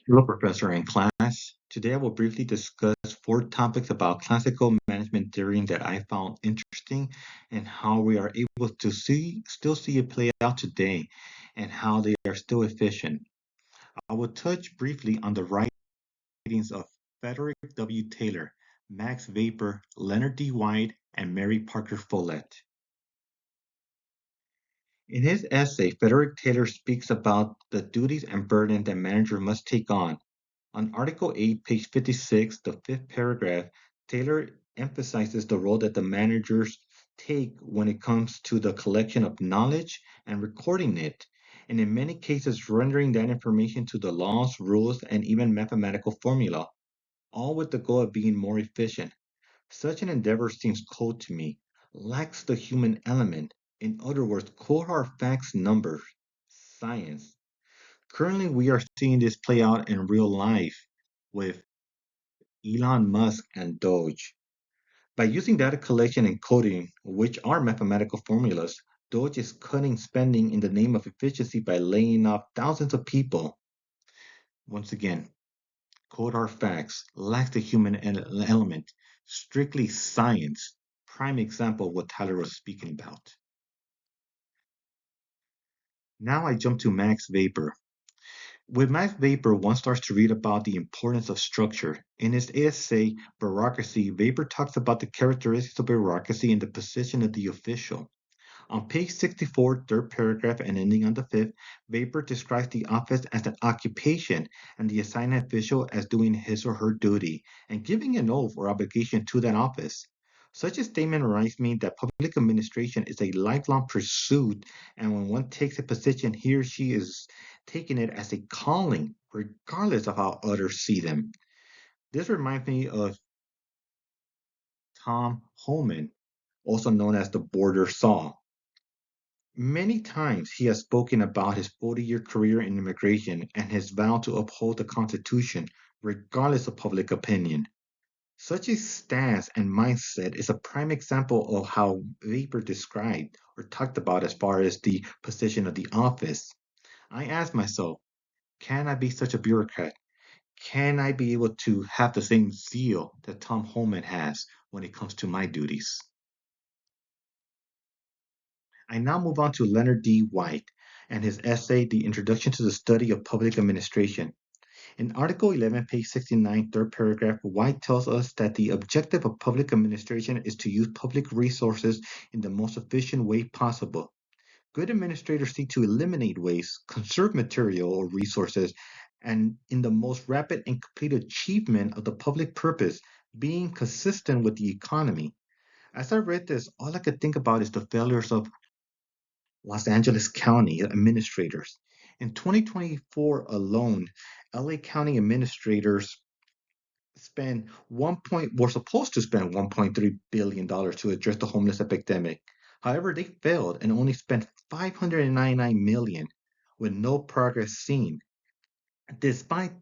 Hello, Professor in class. Today I will briefly discuss four topics about classical management theory that I found interesting and how we are able to still see it play out today and how they are still efficient. I will touch briefly on the writings of Frederick W. Taylor, Max Weber, Leonard D. White, and Mary Parker Follett. In his essay, Frederick Taylor speaks about the duties and burden that manager must take on. On Article 8, page 56, the fifth paragraph, Taylor emphasizes the role that the managers take when it comes to the collection of knowledge and recording it, and in many cases, rendering that information to the laws, rules, and even mathematical formula, all with the goal of being more efficient. Such an endeavor seems cold to me, lacks the human element. In other words, cold hard facts, numbers, science. Currently, we are seeing this play out in real life with Elon Musk and Doge. By using data collection and coding, which are mathematical formulas, Doge is cutting spending in the name of efficiency by laying off thousands of people. Once again, code our facts, lacks the human element, strictly science. Prime example of what Tyler was speaking about. Now I jump to Max Weber. With Max Weber, one starts to read about the importance of structure. In his essay, Bureaucracy, Weber talks about the characteristics of bureaucracy and the position of the official. On page 64, third paragraph, and ending on the fifth, Weber describes the office as an occupation and the assigned official as doing his or her duty and giving an oath or obligation to that office. Such a statement reminds me that public administration is a lifelong pursuit, and when one takes a position, he or she is taking it as a calling, regardless of how others see them. This reminds me of Tom Homan, also known as the Border Saw. Many times he has spoken about his 40-year career in immigration and his vow to uphold the Constitution, regardless of public opinion. Such a stance and mindset is a prime example of how Weber described or talked about as far as the position of the office. I ask myself, can I be such a bureaucrat? Can I be able to have the same zeal that Tom Holman has when it comes to my duties? I now move on to Leonard D. White and his essay, The Introduction to the Study of Public Administration. In Article 11, page 69, third paragraph, White tells us that the objective of public administration is to use public resources in the most efficient way possible. Good administrators seek to eliminate waste, conserve material or resources, and in the most rapid and complete achievement of the public purpose, being consistent with the economy. As I read this, all I could think about is the failures of Los Angeles County administrators. In 2024 alone, LA County administrators were supposed to spend $1.3 billion to address the homeless epidemic. However, they failed and only spent 599 million with no progress seen. Despite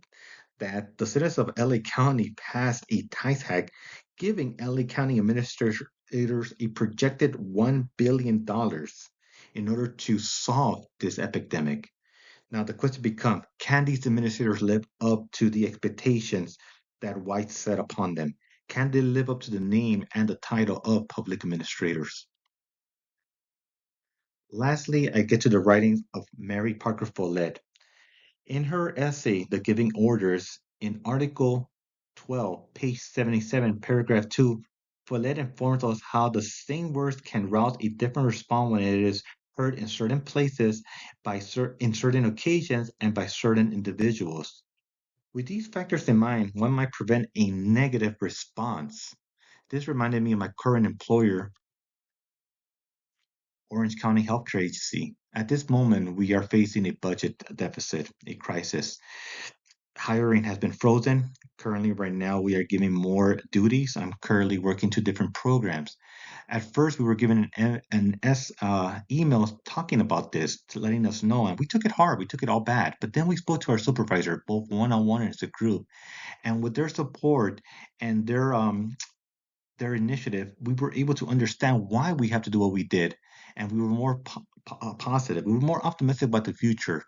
that, the citizens of LA County passed a tax hike, giving LA County administrators a projected $1 billion in order to solve this epidemic. Now, the question becomes, can these administrators live up to the expectations that White set upon them? Can they live up to the name and the title of public administrators? Lastly, I get to the writings of Mary Parker Follett. In her essay, The Giving Orders, in Article 12, page 77, paragraph 2, Follett informs us how the same words can rouse a different response when it is heard in certain places, in certain occasions, and by certain individuals. With these factors in mind, one might prevent a negative response. This reminded me of my current employer, Orange County Healthcare Agency. At this moment, we are facing a budget deficit, a crisis. Hiring has been frozen. Currently, right now, we are giving more duties. I'm currently working two different programs. At first, we were given an email talking about this, letting us know, and we took it hard. We took it all bad. But then we spoke to our supervisor, both one-on-one and as a group, and with their support and their initiative, we were able to understand why we have to do what we did, and we were more positive. We were more optimistic about the future.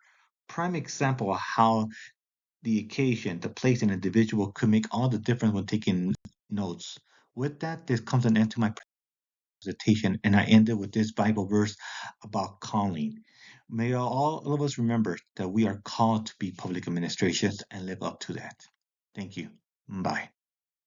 Prime example of how the occasion, the place, and individual could make all the difference when taking notes. With that, this comes an end to my presentation, and I ended with this Bible verse about calling. May all of us remember that we are called to be public administrators and live up to that. Thank you. Bye.